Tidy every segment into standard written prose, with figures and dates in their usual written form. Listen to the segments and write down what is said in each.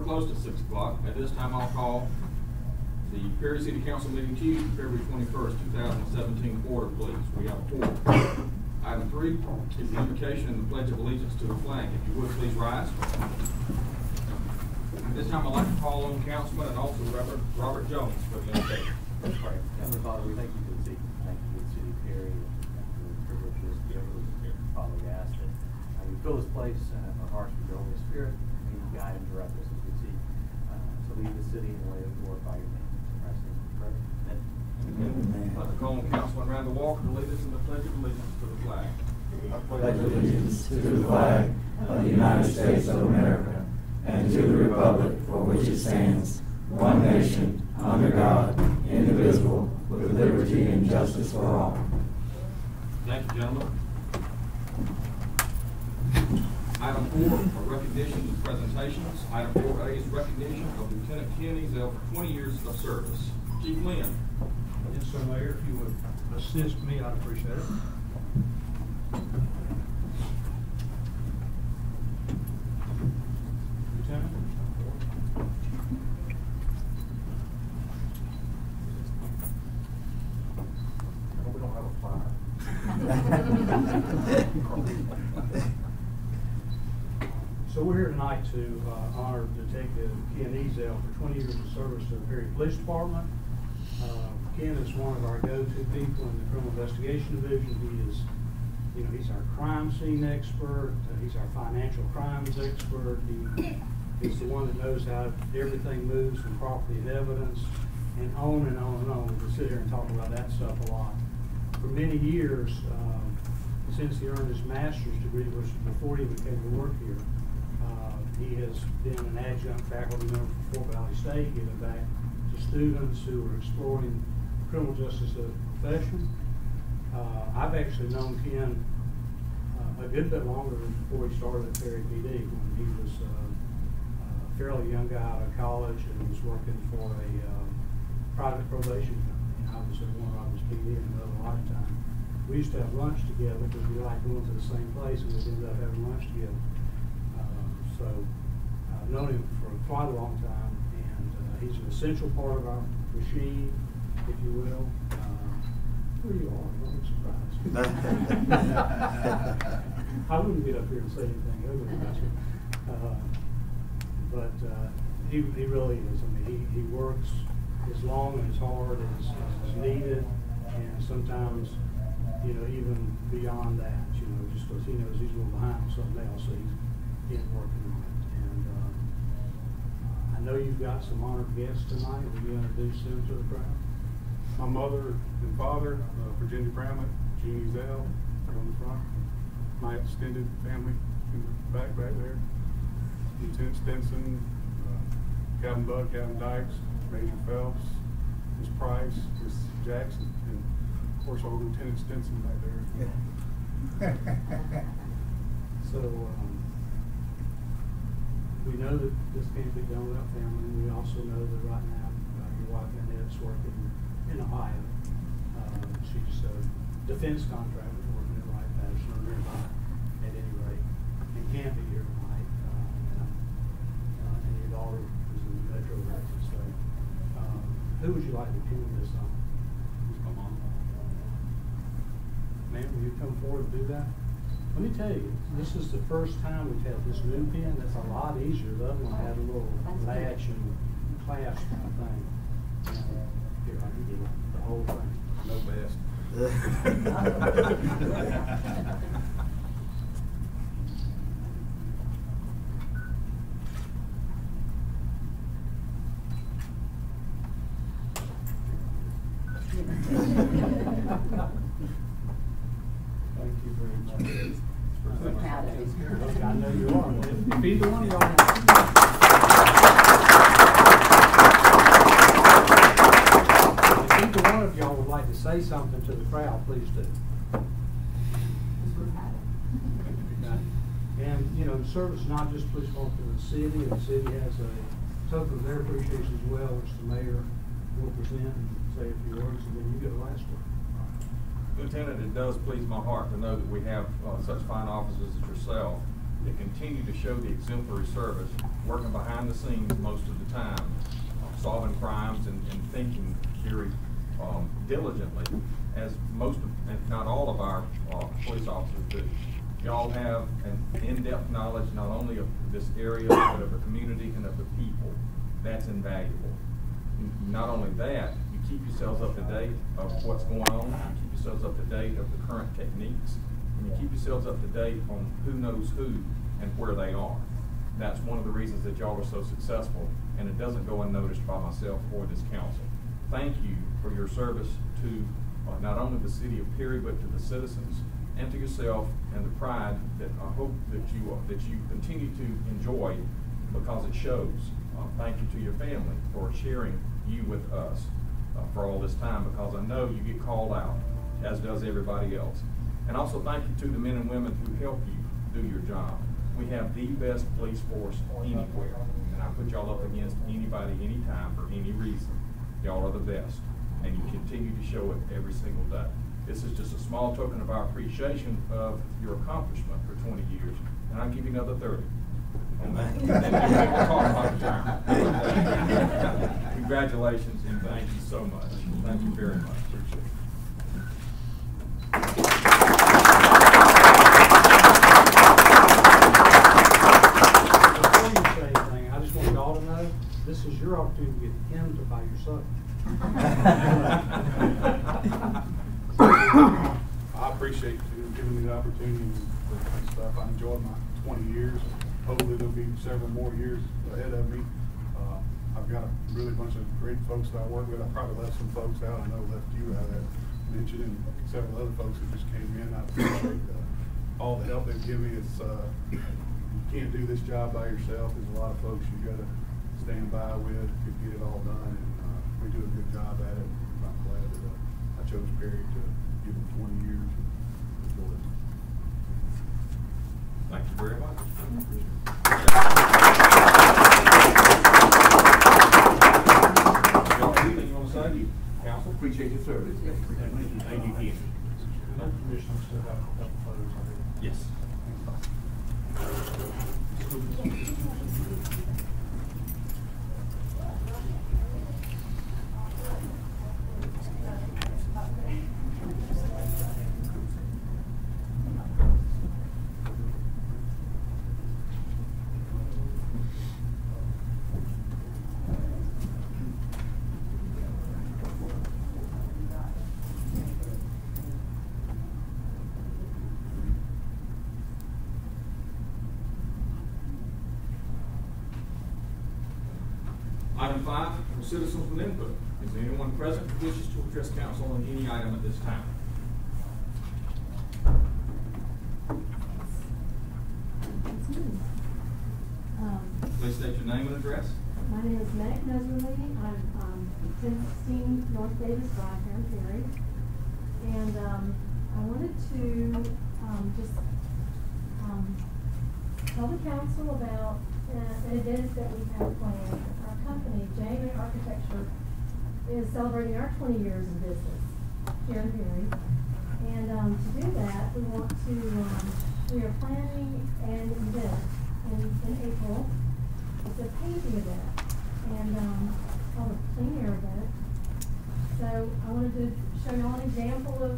are closed at 6 o'clock. At this time, I'll call the Perry City Council meeting Tuesday, February 21st, 2017 order, please. We have a quorum. Item 3 is the invocation and the Pledge of Allegiance to the flag. If you would, please rise. At this time, I'd like to call on Councilman and also Reverend Robert Jones for the invocation. Let's pray. Heavenly Father, we thank you for the city. Thank you for the city of Perry and for the privilege of this gift. Father, we ask that you fill this place and our hearts with your Holy Spirit. May you guide and direct us as we seek to lead the city in the way that we glorify your name. In Christ's name we pray. Amen. I'd like to call on Councilman Randall Walker to lead us in the Pledge of Allegiance to the flag. I pledge allegiance to the flag of the United States of America and to the republic for which it stands, one nation, under God, indivisible, with liberty and justice for all. Thank you, gentlemen. Item 4 are recognitions and presentations. Item 4A is recognition of Lieutenant Ken Ezell for 20 years of service. Chief Lynn. Yes, sir, Mayor. If you would assist me, I'd appreciate it. Lieutenant. I hope we don't have a fire. So we're here tonight to honor Detective Ken Ezell for 20 years of service to the Perry Police Department. Ken is one of our go-to people in the Criminal Investigation Division. He is, he's our crime scene expert. He's our financial crimes expert. He's the one that knows how everything moves from property and evidence, and on and on and on. We sit here and talk about that stuff a lot. For many years, since he earned his master's degree, which was before he even came to work here, he has been an adjunct faculty member for Fort Valley State, giving back to students who are exploring criminal justice as a profession. I've actually known Ken a good bit longer than before he started at Perry PD, when he was a fairly young guy out of college and was working for a private probation company. And I was at one I was PD in another lifetime. We used to have lunch together because we liked going to the same place, and we ended up having lunch together. So I've known him for quite a long time, and he's an essential part of our machine, if you will. Where you are, don't be surprised. I wouldn't get up here and say anything ugly about you. But he really is. I mean, he works as long and as hard as needed, and sometimes, even beyond that, just because he knows he's a little behind on something else, so he's working on it. And I know you've got some honored guests tonight. Will you introduce them to the crowd? My mother and father, Virginia Bramlett, Gene Ezell, on the front. My extended family in the back there. Lieutenant Stinson, Captain Bud, Captain Dykes, Major Phelps, Miss Price, Miss Jackson, and of course old Lieutenant Stinson back there. So we know that this can't be done without family. We also know that right now your wife Annette's working in Ohio. She's a defense contractor working at Wright Patterson or nearby at any rate, and can't be here tonight. And your daughter is in the metro area. So who would you like to pin this on? My mom. Ma'am, will you come forward and do that? Let me tell you, this is the first time we've had this new pin. That's a lot easier. The other one had a little latch and clasp kind of thing. Here, I can get the whole thing. No best. Thank you very much. We're proud of you. I know you are. If either one of y'all if either one of y'all would like to say something to the crowd, please do. And service is not just police department to the city. The city has a token of their appreciation as well, which the mayor will present and say a few words, and then you get the last word. Lieutenant, it does please my heart to know that we have such fine officers as yourself that continue to show the exemplary service, working behind the scenes most of the time, solving crimes and thinking very diligently, as most, if not all of our police officers do. Y'all have an in-depth knowledge not only of this area, but of the community and of the people. That's invaluable. Not only that, you keep yourselves up to date of what's going on, you keep yourselves up to date of the current techniques, and you keep yourselves up to date on who knows who and where they are. That's one of the reasons that y'all are so successful, and it doesn't go unnoticed by myself or this council. Thank you for your service to not only the city of Perry, but to the citizens and to yourself, and the pride that I hope that you continue to enjoy, because it shows. Thank you to your family for sharing you with us for all this time, because I know you get called out, as does everybody else. And also thank you to the men and women who help you do your job. We have the best police force anywhere, and I put y'all up against anybody, anytime, for any reason. Y'all are the best, and you continue to show it every single day. This is just a small token of our appreciation of your accomplishment for 20 years, and I'll give you another 30. Congratulations, and thank you so much. Thank you very much. Appreciate it. Before you say anything, I just want y'all to know, this is your opportunity to get him to buy your soda. I appreciate you giving me the opportunity and stuff. I enjoyed my 20 years. Hopefully there'll be several more years ahead of me. I've got a really bunch of great folks that I work with. I probably left some folks out. I know left you out that mentioned, and several other folks that just came in. I appreciate all the help they've given me. It's you can't do this job by yourself. There's a lot of folks you got to stand by with to get it all done, and we do a good job at it. I'm glad that I chose Perry to give them 20 years. Thank you very much. Y'all, anything you want to say? Council, appreciate your service. Thank you again. Commissioner still have a couple photos of it. Yes. Item 5, for citizens with input. Is there anyone present who wishes to address council on any item at this time? Please state your name and address. My name is Meg Nesrely. I'm 1016 North Davis Drive here in Perry. And I wanted to just tell the council about an event that we have planned. Our company, J&A Architecture, is celebrating our 20 years in business here in Perry. And to do that, we are planning an event in April. It's a painting event, and it's called a plein air event. So I wanted to show you all an example of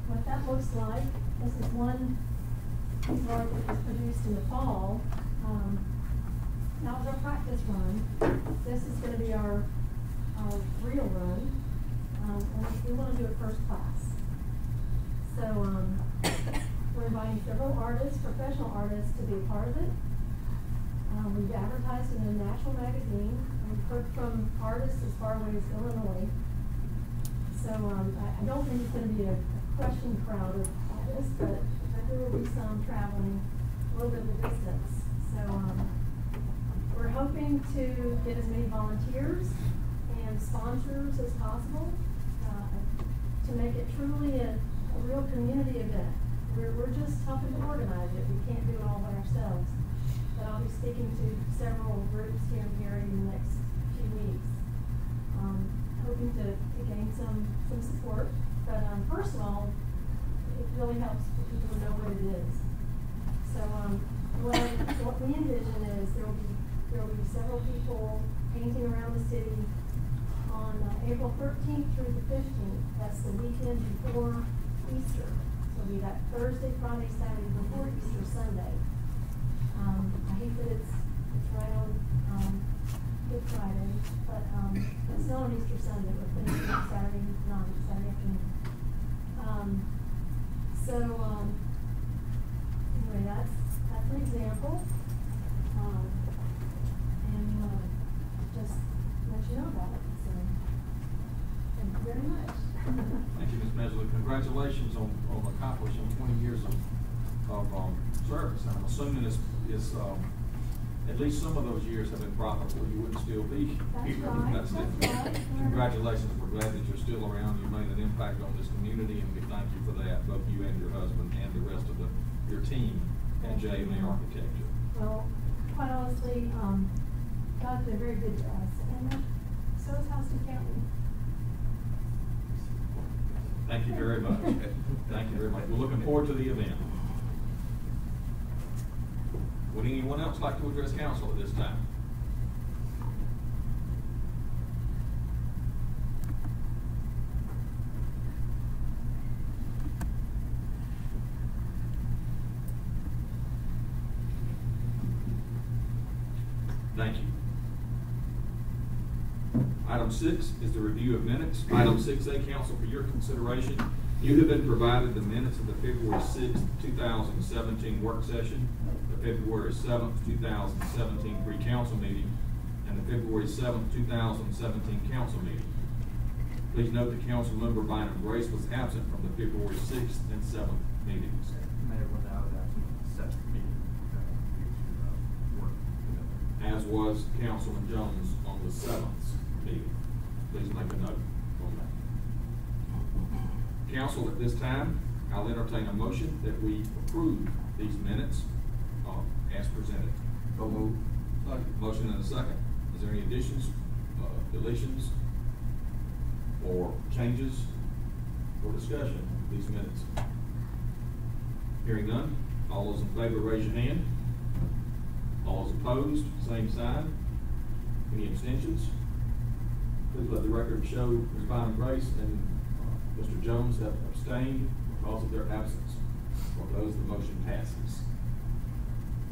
what that looks like. This is one piece of art that was produced in the fall. That was our practice run. This is going to be our real run, and we want to do it first class. So we're inviting several artists, professional artists, to be a part of it. We've advertised in a national magazine, and we've heard from artists as far away as Illinois. So I don't think it's going to be a crushing crowd of artists, but there will be some traveling a little bit of a distance. So we're hoping to get as many volunteers and sponsors as possible to make it truly a real community event. We're just helping to organize it. We can't do it all by ourselves. But I'll be speaking to several groups here in Perry in the next few weeks, hoping to gain some support. But first of all, it really helps for people to know what it is. So So, what we envision is there will be several people painting around the city on April 13th through the 15th. That's the weekend before Easter. So it'll be that Thursday, Friday, Saturday before Easter Sunday. I hate that it's right on Good Friday, but it's not on Easter Sunday. We're finishing on Saturday night, Saturday afternoon. Anyway, that's an example. Just let you know about it. So, thank you very much. Thank you, Ms. Mesley. Congratulations on accomplishing 20 years of service. I'm assuming it's at least some of those years have been profitable. You wouldn't still be here. That's right. That's right. Congratulations. We're glad that you're still around. You made an impact on this community, and we thank you for that, both you and your husband and the rest of your team at JMA Architecture. Well, quite honestly, God's been very good to us, and so is Houston County. Thank you very much. Thank you very much. We're looking forward to the event. Would anyone else like to address council at this time? Thank you. Item 6 is the review of minutes. Item 6A, council, for your consideration. You have been provided the minutes of the February 6th, 2017 work session, the February 7th, 2017 pre-council meeting, and the February 7th, 2017 council meeting. Please note that council member Bynum Grace was absent from the February 6th and 7th meetings. Mayor, when I was at the 7th meeting, work. As was Councilman Jones on the 7th meeting. Please make a note on that. Council, at this time, I'll entertain a motion that we approve these minutes as presented. So moved. Motion and a second. Is there any additions, deletions, or changes or discussion of these minutes? Hearing none, all those in favor raise your hand. All those opposed, same sign. Any abstentions? Please let the record show Ms. Bynum Grace and Mr. Jones have abstained because of their absence. For those, the motion passes.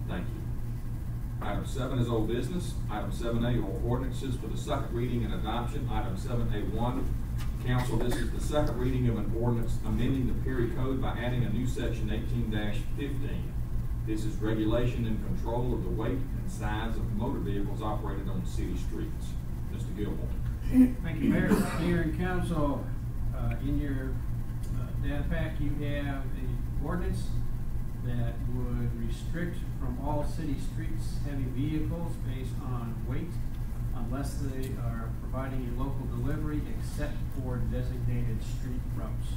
Thank you. Item 7 is old business. Item 7A are ordinances for the second reading and adoption. Item 7A1, council, this is the second reading of an ordinance amending the Perry Code by adding a new section 18-15. This is regulation and control of the weight and size of motor vehicles operated on city streets. Mr. Gilmore. Thank you, Mayor. Mayor and council, in your data pack, you have the ordinance that would restrict from all city streets heavy vehicles based on weight unless they are providing a local delivery except for designated street routes.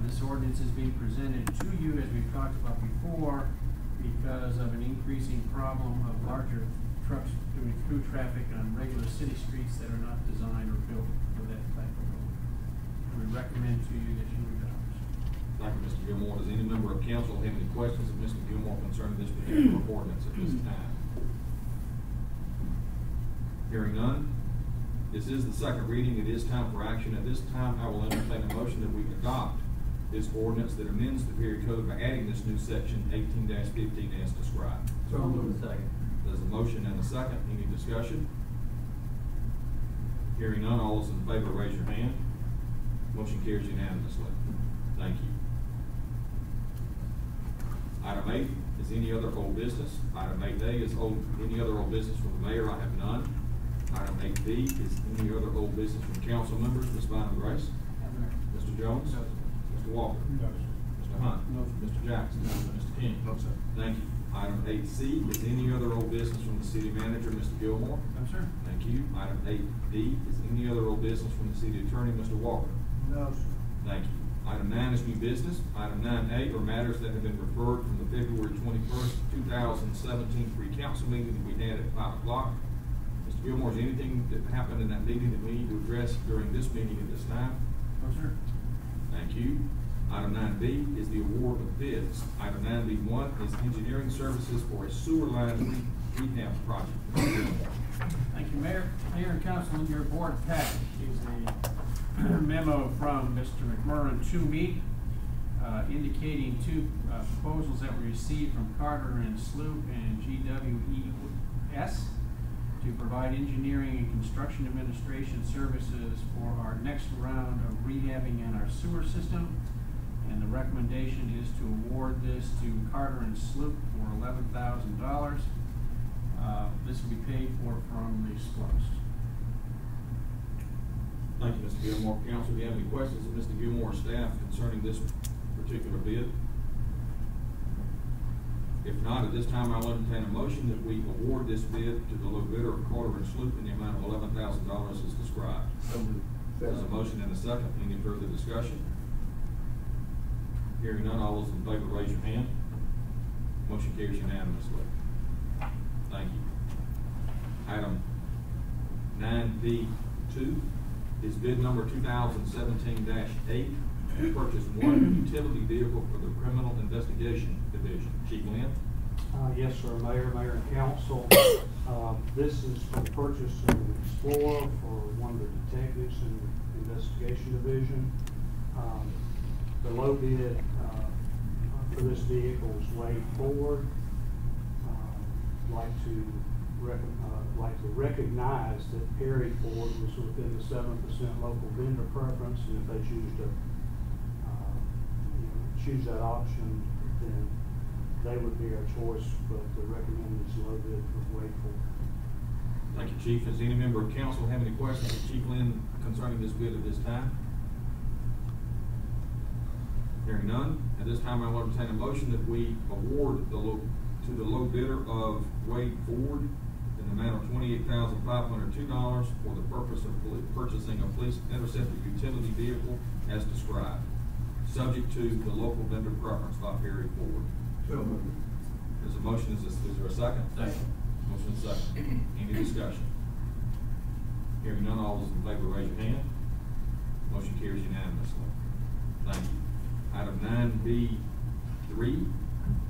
This ordinance is being presented to you, as we've talked about before, because of an increasing problem of larger trucks doing through traffic on regular city streets that are not designed or built for that type of road. We recommend to you that you adopt. Thank you, Mr. Gilmore. Does any member of council have any questions of Mr. Gilmore concerning this particular ordinance at this time? Hearing none, this is the second reading. It is time for action. At this time, I will entertain a motion that we adopt this ordinance that amends the Perry Code by adding this new section 18-15 as described. So moved. Second. There's a motion and a second. Any discussion? Hearing none, all those in favor raise your hand. Motion carries unanimously. Thank you. Item 8 is any other old business. Item 8A is any other old business from the mayor. I have none. Item 8B is any other old business from council members. Ms. Bynum Grace. Mr. Jones. No, Mr. Walker. No, Mr. Hunt. No. Mr. Jackson. Mr. King. No, sir. Thank you. Item 8C is any other old business from the city manager. Mr. Gilmore. No, sir. Thank you. Item 8D is any other old business from the city attorney. Mr. Walker. No, sir. Thank you. Item 9 is new business. Item 9A are matters that have been referred from the February 21st, 2017 pre-council meeting that we had at 5 o'clock. Mr. Gilmore, is there anything that happened in that meeting that we need to address during this meeting at this time? No, sir. Thank you. Item 9B is the award of bids. Item 9B1 is engineering services for a sewer line rehab project. Thank you, Mayor. Mayor and Council, in your board package is a memo from Mr. McMurrin to me, indicating two proposals that were received from Carter and Sloop and GWES to provide engineering and construction administration services for our next round of rehabbing in our sewer system. And the recommendation is to award this to Carter and Sloop for $11,000. This will be paid for from the SLOST. Thank you, Mr. Gilmore. Council, do you have any questions of Mr. Gilmore's staff concerning this particular bid? If not, at this time, I'll entertain a motion that we award this bid to the low bidder of Carter and Sloop in the amount of $11,000 as described. There's a motion and a second. Any further discussion? Hearing none, all those in favor raise your hand. Motion carries unanimously. Thank you. Item 9B2 is bid number 2017-8 to purchase one utility vehicle for the Criminal Investigation Division. Chief Lynn? Yes, sir, Mayor and Council. This is for the purchase of an Explorer for one of the detectives in the Investigation Division. The low bid for this vehicle is Wade Ford. Like to recognize that Perry Ford was within the 7% local vendor preference, and if they choose to choose that option, then they would be our choice, but the recommended is low bid for Wade Ford. Thank you, Chief. Does any member of council have any questions of Chief Lynn concerning this bid at this time? Hearing none, at this time I will entertain a motion that we award to the low bidder of Wade Ford in the amount of $28,502 for the purpose of purchasing a police interceptor utility vehicle as described, subject to the local vendor preference by Perry Ford. There's a motion. Is there a second? Second. Motion second. Any discussion? Hearing none, all those in favor raise your hand. Motion carries unanimously. Thank you. Item 9B3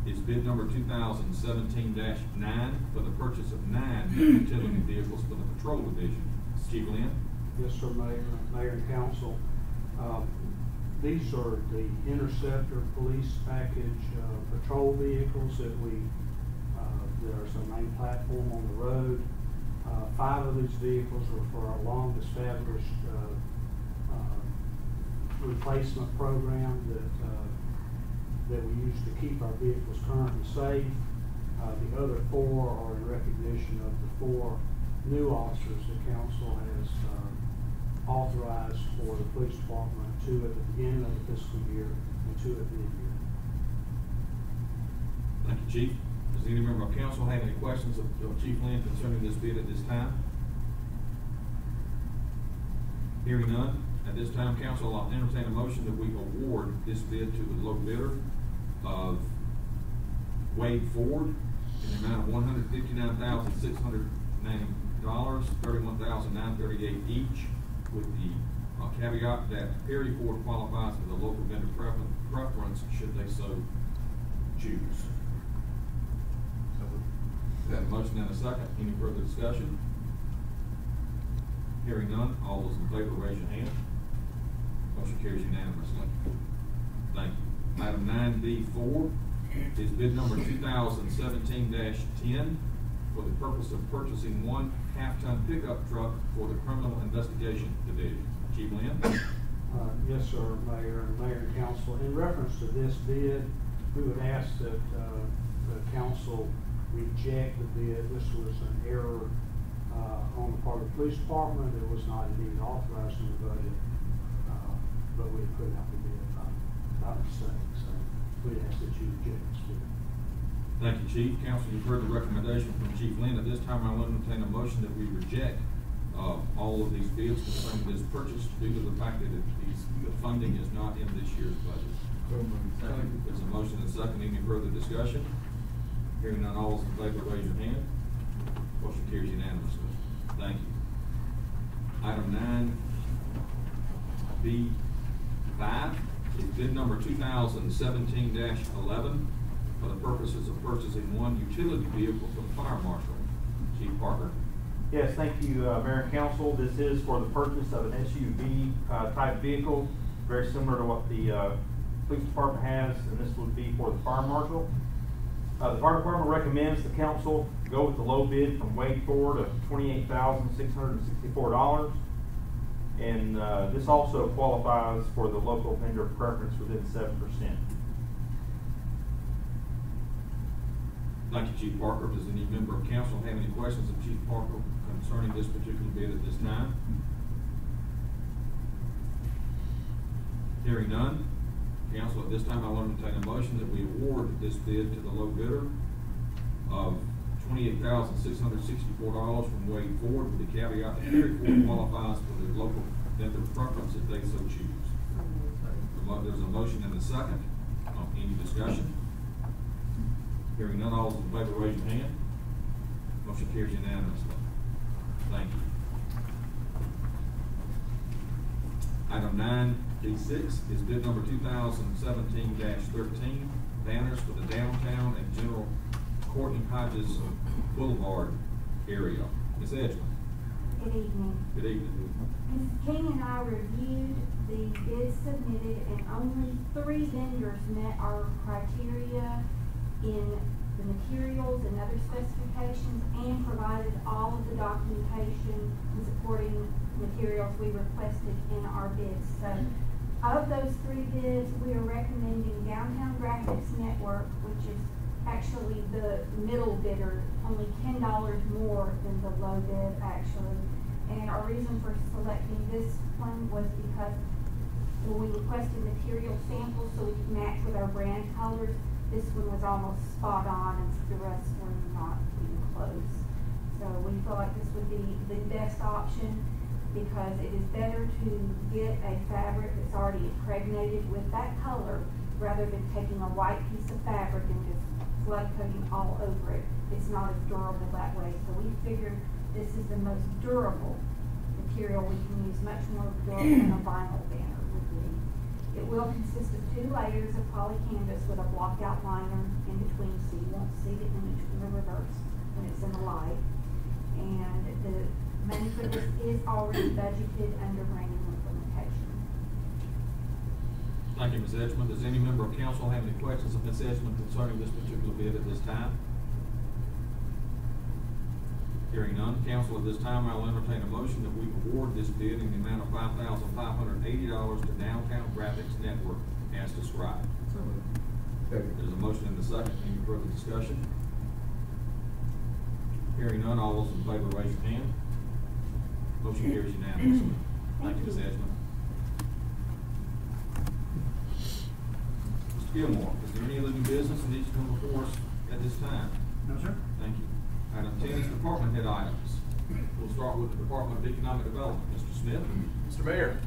is bid number 2017-9 for the purchase of 9 utility vehicles for the Patrol Division. Chief Lynn? Yes, sir, Mayor and Council. These are the Interceptor Police Package patrol vehicles that that are some main platform on the road. 5 of these vehicles are for our long-established replacement program that we use to keep our vehicles currently safe. The other 4 are in recognition of the 4 new officers the council has authorized for the police department, 2 at the beginning of the fiscal year and 2 at mid-year. Thank you, Chief. Does any member of council have any questions of Chief Lynn concerning this bid at this time? Hearing none, at this time, council, I'll entertain a motion that we award this bid to the low bidder of Wade Ford in the amount of $159,690, $31,938 each, with the caveat that Perry Ford qualifies for the local vendor preference should they so choose. Got a motion and a second. Any further discussion? Hearing none, all those in favor raise your hand. Motion carries unanimously. Thank you. Item 9B4 is bid number 2017-10 for the purpose of purchasing 1 half-ton pickup truck for the Criminal Investigation Division. Chief Lynn? Yes, sir, Mayor and Council. In reference to this bid, we would ask that the council reject the bid. This was an error on the part of the police department. It was not indeed authorized in the budget, but we put out the bid by mistake. So we ask that you reject this bid. Thank you, Chief. Council, you've heard the recommendation from Chief Lynn. At this time, I will entertain a motion that we reject all of these bids concerning this purchase due to the fact that the funding is not in this year's budget. There's a motion and a second. Any further discussion? Hearing none, all those in favor raise your hand. Motion carries unanimously. Thank you. Item 9B5 is bid number 2017-11 for the purposes of purchasing one utility vehicle for the fire marshal. Chief Parker. Yes, thank you, Mayor and Council. This is for the purchase of an SUV type vehicle, very similar to what the police department has, and this would be for the fire marshal. The fire department recommends the council go with the low bid from Wade Ford of $28,664. And this also qualifies for the local vendor preference within 7%. Thank you, Chief Parker. Does any member of council have any questions of Chief Parker concerning this particular bid at this time? Hearing none, council, at this time I'll entertain a motion that we award this bid to the low bidder of $28,664 from Wade Ford, with the caveat that Perry Ford qualifies for the local vendor preference if they so choose. There's a motion and a second. Any discussion? Hearing none, all those in favor raise your hand. Motion carries unanimously. Thank you. Item 9D6 is bid number 2017-13, banners for the downtown and General Courtney Hodges Boulevard area. Ms. Edgeman. Good evening. Good evening. Ms. King and I reviewed the bids submitted, and only 3 vendors met our criteria in the materials and other specifications, and provided all of the documentation and supporting materials we requested in our bids. So, of those 3 bids, we are recommending Downtown Graphics Network, which is actually the middle bidder, only $10 more than the low bid actually. And our reason for selecting this one was because when we requested material samples so we could match with our brand colors, this one was almost spot on and the rest were not even close. So we feel like this would be the best option because it is better to get a fabric that's already impregnated with that color rather than taking a white piece of fabric and just flood coating all over it. It's not as durable that way. So we figured this is the most durable material we can use, much more durable than a vinyl banner would be. It will consist of 2 layers of poly canvas with a block outliner in between, so you won't see the image in the reverse when it's in the light. And the money for this is already budgeted under branding implementation. Thank you, Ms. Edgeman. Does any member of council have any questions of Ms. Edgeman concerning this particular bid at this time? Hearing none, council, at this time I'll entertain a motion that we award this bid in the amount of $5,580 to Downtown Graphics Network as described. There's a motion and a second. Any further discussion? Hearing none, all those in favor raise your hand. Motion carries unanimously. Thank you, Ms. Edgeman. Mr. Gilmore, is there any other new business that needs to come before us at this time? No, sir. Thank you. Item 10 is department head items. We'll start with the Department of Economic Development. Mr. Smith. Mr. Mayor,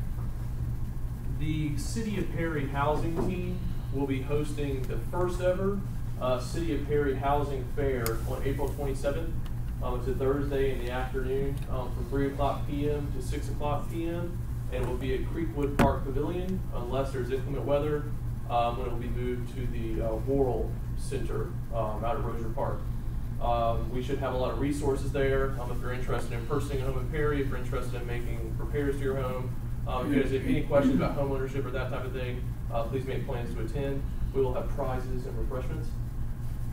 the City of Perry Housing Team will be hosting the first ever City of Perry Housing Fair on April 27th. It's a Thursday in the afternoon from 3 o'clock p.m. to 6 o'clock p.m. and it will be at Creekwood Park Pavilion unless there's inclement weather when it will be moved to the Worrell Center out at Rozier Park. We should have a lot of resources there. If you're interested in purchasing a home in Perry, if you're interested in making repairs to your home, if you guys have any questions about home ownership or that type of thing, please make plans to attend. We will have prizes and refreshments.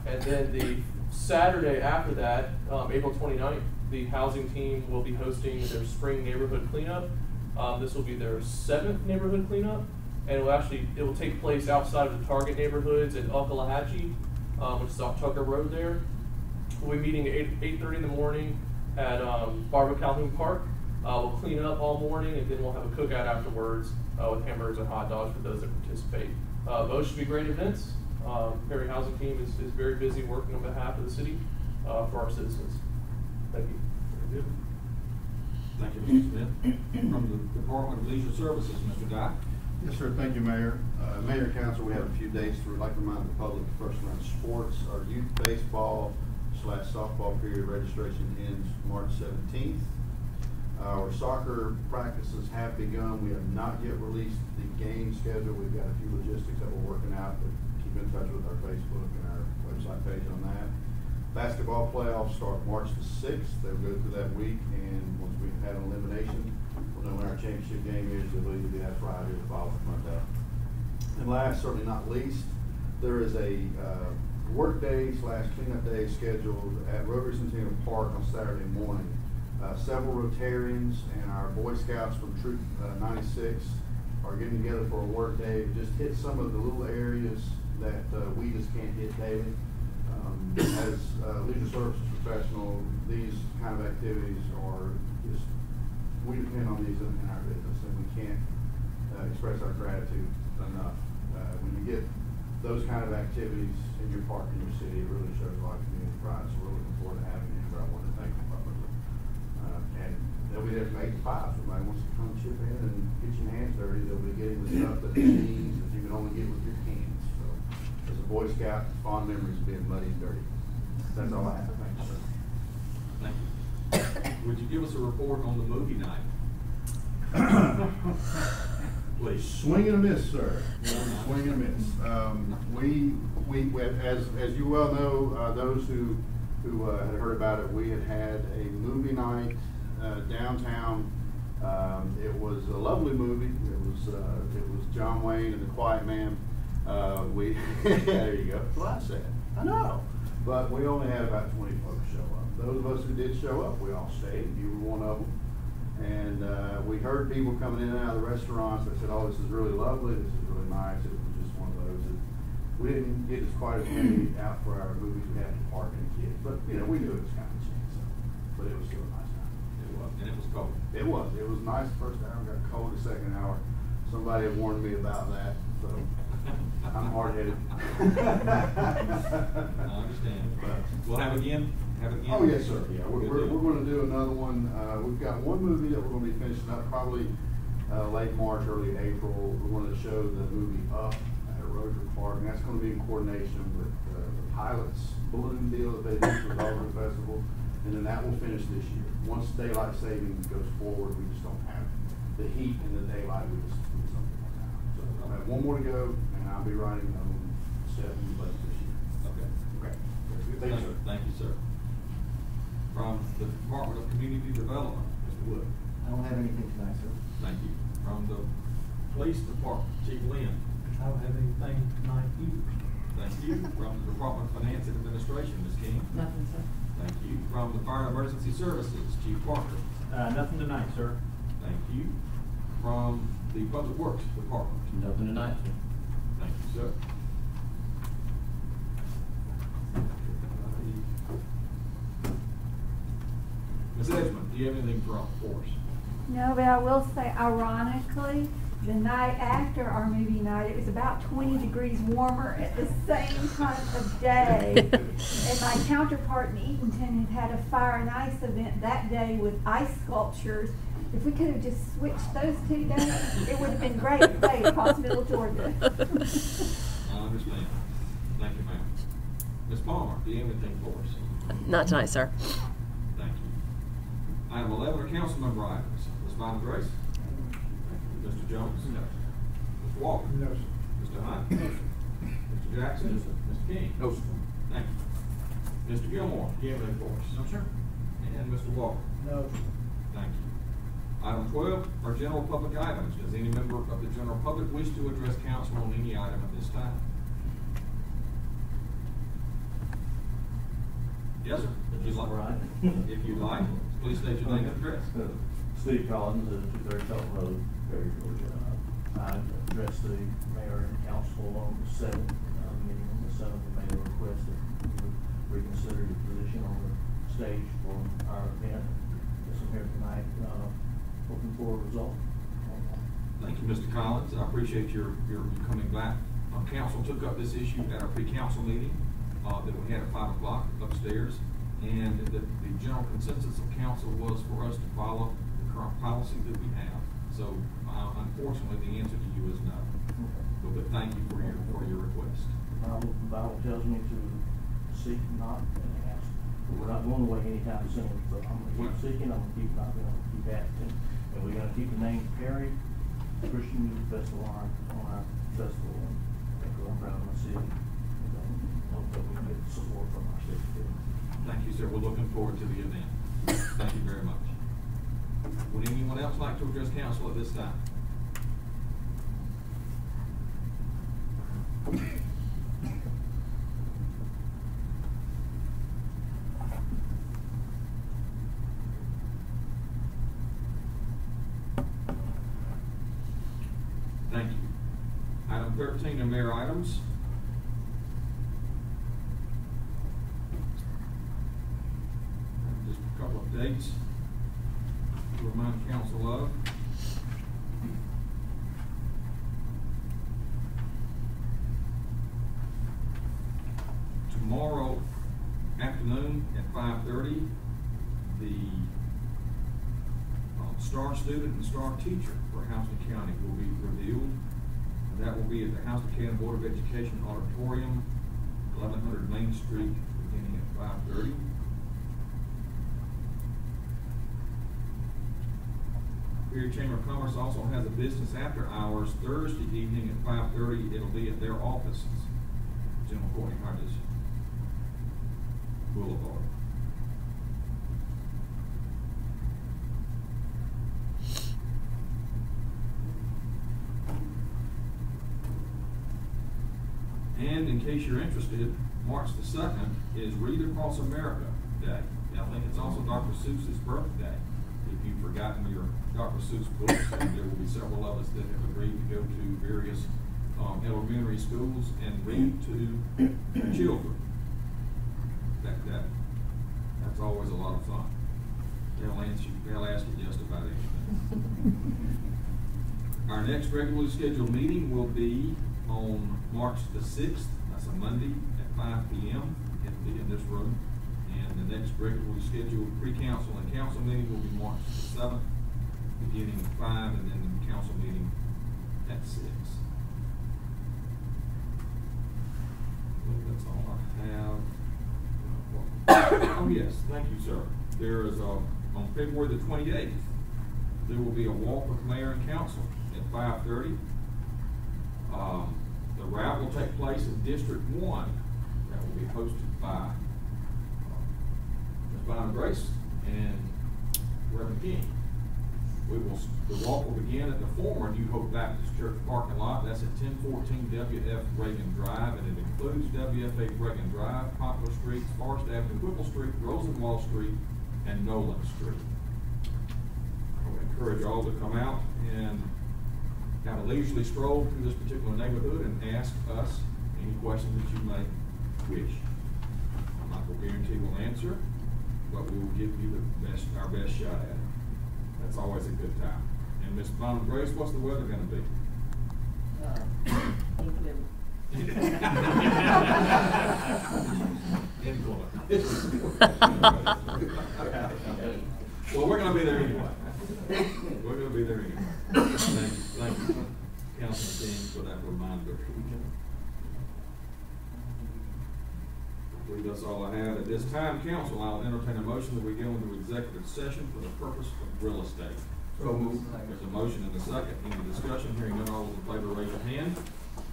And then the Saturday after that, April 29th, the housing team will be hosting their spring neighborhood cleanup. This will be their 7th neighborhood cleanup, and it will take place outside of the target neighborhoods in Ocklahatchee, which is off Tucker Road there. We'll be meeting at 8:30 in the morning at Barbara Calhoun Park. We'll clean up all morning, and then we'll have a cookout afterwards with hamburgers and hot dogs for those that participate. Those should be great events. Perry Housing Team is very busy working on behalf of the city for our citizens. Thank you. Very good. Thank you, Mr. Smith. From the Department of Leisure Services, Mr. Dye. Yes, sir. Thank you, Mayor. Mayor and Council, we have a few dates to like to remind the public. The first round of sports, our youth baseball /softball period registration ends March 17th. Our soccer practices have begun. We have not yet released the game schedule. We've got a few logistics that we're working out, but keep in touch with our Facebook and our website page on that. Basketball playoffs start March the 6th. They'll go through that week, and once we've had an elimination, we'll know when our championship game is. It'll either be that Friday or the following Monday. And last, certainly not least, there is a work day / cleanup day scheduled at Rotary Centennial Park on Saturday morning. Several Rotarians and our Boy Scouts from Troop 96 are getting together for a work day to just hit some of the little areas that we just can't hit daily. As leisure services professional, these kind of activities are just, we depend on these in our business, and we can't express our gratitude enough. When you get those kind of activities in your park, in your city, it really shows a lot of community pride. So we're looking forward to having you, but I want to thank you publicly. And they'll be there from 8 to 5. So somebody wants to come chip in and get your hands dirty, they'll be getting the stuff that machines that you can only get with your hands. So as a Boy Scout, fond memories of being muddy and dirty. That's all I have. Thank you, sir. Thank you. Would you give us a report on the movie night? Please. Swing and a miss, sir. Swing and a miss. We as you well know, those who had heard about it, we had a movie night downtown. It was a lovely movie. It was John Wayne and the Quiet Man. There you go. That's what I said. I know. But we only had about 20 folks show up. Those of us who did show up, we all stayed. You were one of them. And we heard people coming in and out of the restaurants that said, "Oh, this is really lovely. This is really nice." It was just one of those that we didn't get as quite as many out for our movies we had to park and kids. But you know, we knew it was kind of a chance. So. But it was still a nice time. It was, and it was cold. It was. It was nice the first hour. Got cold the second hour. Somebody had warned me about that. So I'm hard-headed. I understand. But we'll have it again. Oh, yes, sir. Yeah, we're going to do another one. We've got one movie that we're going to be finishing up probably late March, early April. We're going to show the movie Up at Rotary Park, and that's going to be in coordination with the Pilots balloon deal that they did for the Auburn Festival, and then that will finish this year. Once daylight savings goes forward, we just don't have the heat and the daylight. We just do something like that. So I have one more to go, and I'll be writing 7 late this year. Okay. Okay. Thank you, sir. Thank you, sir. From the Department of Community Development, Mr. Wood. I don't have anything tonight, sir. Thank you. From the Police Department, Chief Lynn. I don't have anything tonight either. Thank you. From the Department of Finance and Administration, Ms. King. Nothing, sir. Thank you. From the Fire and Emergency Services, Chief Parker. Nothing tonight, sir. Thank you. From the Public Works Department. Nothing tonight, sir. Thank you, sir. Ms. Edgman, do you have anything for us? No, but I will say, ironically, the night after our movie night, it was about 20 degrees warmer at the same time of day. And my counterpart in Eatonton had a fire and ice event that day with ice sculptures. If we could have just switched those 2 days, it would have been great today at Crossville, Georgia. I understand. Thank you, ma'am. Ms. Palmer, do you have anything for us? Not tonight, sir. Thank you. Item 11 are council member items. Ms. Bonnie Grace? Mr. Jones? No. Mr. Walker? No, sir. Mr. Hunt? No, sir. Mr. Jackson? No, sir. Mr. King? No, sir. Thank you. Mr. Gilmore, do you have anything for us? No, sir. And Mr. Walker? No, sir. Thank you. Item 12 are general public items. Does any member of the general public wish to address council on any item at this time? Yes, sir. If you'd like. Right. If you'd like, please state your name and address. Steve Collins, 230 Felton Road, Perry, Georgia. I addressed the mayor and council on the 7th, meeting on the 7th, and made a request that you would reconsider your position on the stage for our event. Yes, I'm here tonight, looking for a result. Thank you, Mr. Collins. I appreciate your coming back. Council took up this issue at our pre-council meeting that we had at 5 o'clock upstairs, and the general consensus of council was for us to follow the current policy that we have. So, unfortunately, the answer to you is no. But thank you for your request. The Bible tells me to seek not and ask. We're not going away anytime soon, so I'm gonna keep seeking, I'm gonna keep asking. And we're gonna keep the name Perry Christian Music Festival on our festival, and I'm proud of my city. And hope that we can get support from our city. Thank you, sir. We're looking forward to the event. Thank you very much. Would anyone else like to address council at this time? Thank you. Item 13 are mayor items. Just a couple of dates to remind council of. Tomorrow afternoon at 5:30, the star student and star teacher for Houston County will be revealed. And that will be at the Houston County Board of Education Auditorium, 1100 Main Street, beginning at 5:30. Superior Chamber of Commerce also has a business after hours Thursday evening at 5:30. It'll be at their offices, General Courtney Hodges Boulevard. And in case you're interested, March the 2nd is Read Across America Day. I think it's also Dr. Seuss's birthday. If you've forgotten your Dr. Seuss books, and there will be several of us that have agreed to go to various elementary schools and read to children. That's always a lot of fun. They'll ask you just about anything. Our next regularly scheduled meeting will be on March the 6th, that's a Monday at 5 p.m. It'll be in this room. And the next regularly scheduled pre-council and council meeting will be March the 7th, beginning at 5, and then the council meeting at 6. I think that's all I have. Oh yes, thank you, sir. There is on February the 28th, there will be a walk with mayor and council at 5:30. The route will take place in District 1. That will be hosted by Ms. Bonham Grace and Reverend King. The walk will begin at the former New Hope Baptist Church parking lot. That's at 1014 W.F. Reagan Drive, and it includes W.F.A. Reagan Drive, Poplar Street, Forest Avenue, Whipple Street, Rosenwall Street, and Nolan Street. I would encourage all to come out and have a leisurely stroll through this particular neighborhood and ask us any questions that you may wish. I'm not going to guarantee we'll answer, but we will give you our best shot at it. That's always a good time. And Ms. Bonham Grace, what's the weather going to be? Well, we're going to be there anyway. We're going to be there anyway. Thank you, Councilman King, for that reminder. I believe that's all I have. At this time, council, I'll entertain a motion that we go into executive session for the purpose of real estate. So moved. There's a motion and a second. Any discussion? Hearing none, all those in favor raise your hand.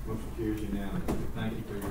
Motion carries unanimously. Thank you for your